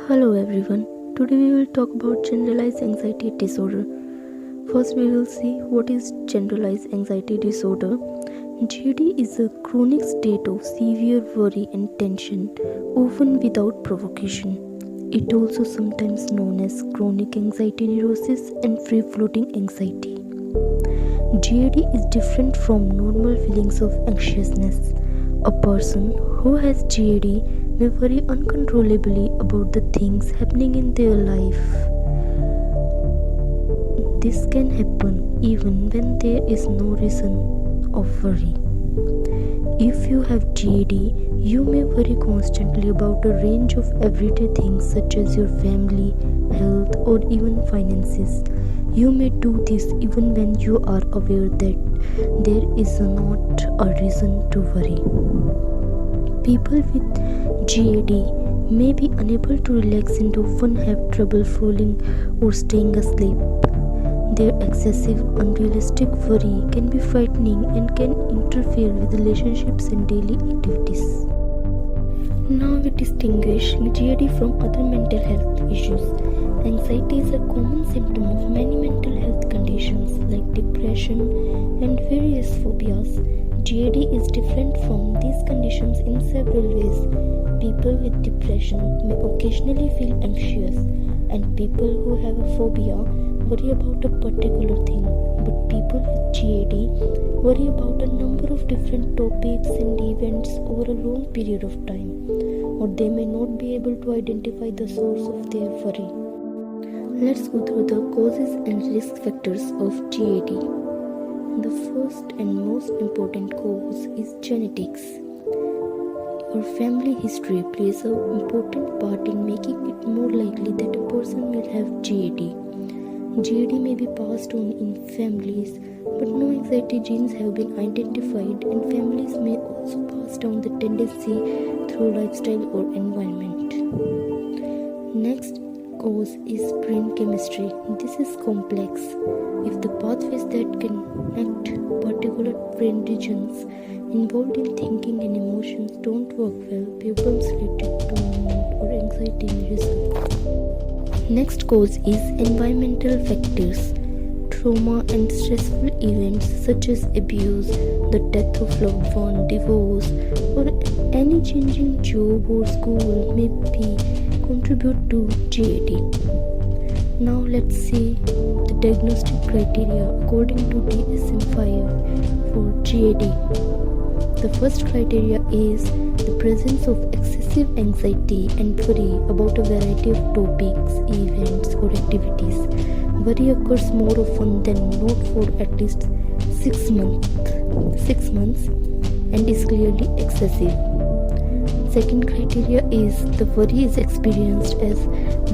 Hello everyone. Today we will talk about generalized anxiety disorder. First we will see what is generalized anxiety disorder. GAD is a chronic state of severe worry and tension, often without provocation. It also sometimes known as chronic anxiety neurosis and free-floating anxiety. GAD is different from normal feelings of anxiousness. A person who has GAD may worry uncontrollably about the things happening in their life. This can happen even when there is no reason of worry. If you have GAD, you may worry constantly about a range of everyday things such as your family, health, or even finances. You may do this even when you are aware that there is not a reason to worry. People with GAD may be unable to relax and often have trouble falling or staying asleep. Their excessive, unrealistic worry can be frightening and can interfere with relationships and daily activities. Now we distinguish GAD from other mental health issues. Anxiety is a common symptom of many mental health conditions like depression and various phobias. GAD is different from these conditions in several ways. People with depression may occasionally feel anxious, and people who have a phobia worry about a particular thing. But people with GAD worry about a number of different topics and events over a long period of time, or they may not be able to identify the source of their worry. Let's go through the causes and risk factors of GAD. The first and most important cause is genetics. Your family history plays an important part in making it more likely that a person will have GAD. GAD may be passed on in families, but no anxiety genes have been identified, and families may also pass down the tendency through lifestyle or environment. Next cause is brain chemistry. This is complex. If the pathways that connect particular brain regions involved in thinking and emotions don't work well, problems related to mood or anxiety may result. Next cause is environmental factors. Trauma and stressful events such as abuse, the death of loved one, divorce, or any changing job or school may contribute to GAD. Now let's see the diagnostic criteria according to DSM-5 for GAD. The first criteria is the presence of excessive anxiety and worry about a variety of topics, events, or activities. Worry occurs more often than not for at least 6 months and is clearly excessive. Second criteria is the worry is experienced as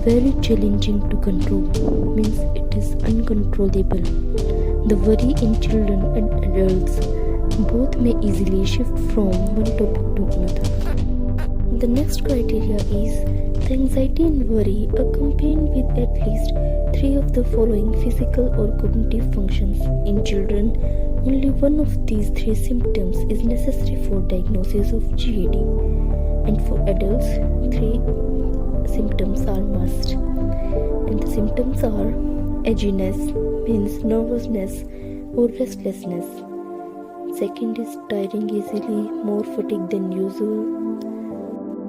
very challenging to control, means it is uncontrollable. The worry in children and adults both may easily shift from one topic to another. The next criteria is the anxiety and worry accompanied with at least 3 of the following physical or cognitive functions. In children, only one of these 3 symptoms is necessary for diagnosis of GAD, and for adults, 3 symptoms are must. And the symptoms are edginess, means nervousness or restlessness. Second is tiring easily, more fatigue than usual.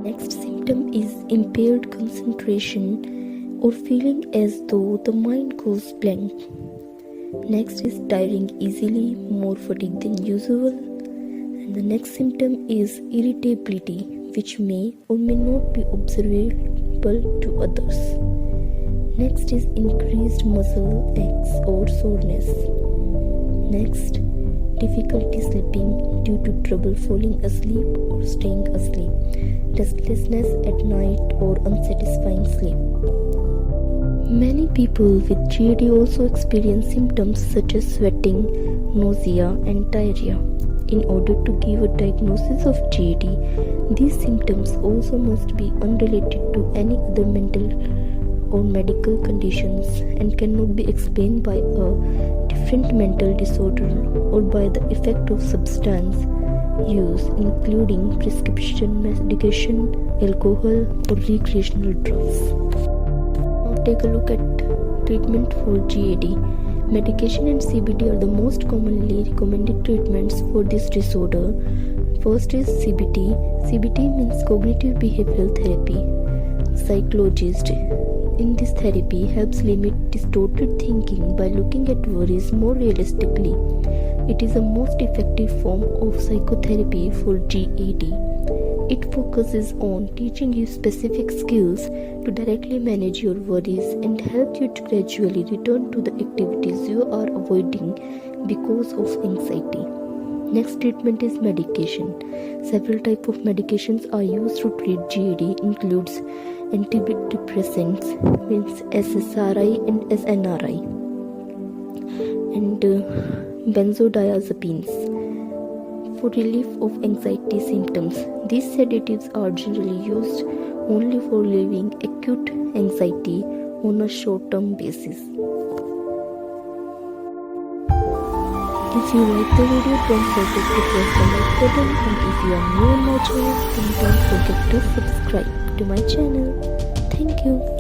Next symptom is impaired concentration or feeling as though the mind goes blank. Next is tiring easily, more fatigue than usual. And the next symptom is irritability, which may or may not be observable to others. Next is increased muscle aches or soreness. Next, difficulty sleeping due to trouble falling asleep or staying asleep, restlessness at night or unsatisfying sleep. Many people with GAD also experience symptoms such as sweating, nausea, and diarrhea. In order to give a diagnosis of GAD, these symptoms also must be unrelated to any other mental or medical conditions and cannot be explained by a different mental disorder or by the effect of substance use, including prescription medication alcohol, or recreational drugs. Now take a look at treatment for GAD. Medication and CBT are the most commonly recommended treatments for this disorder. First is CBT. CBT means cognitive behavioral therapy. Psychologist in this therapy helps limit distorted thinking by looking at worries more realistically. It is the most effective form of psychotherapy for GAD. It focuses on teaching you specific skills to directly manage your worries and help you to gradually return to the activities you are avoiding because of anxiety. Next treatment is medication. Several types of medications are used to treat GAD, includes antidepressants, means SSRI and SNRI, and benzodiazepines for relief of anxiety symptoms. These sedatives are generally used only for relieving acute anxiety on a short-term basis. If you like the video, don't forget to press the like button, and if you are new on my channel, then don't forget to subscribe to my channel. Thank you.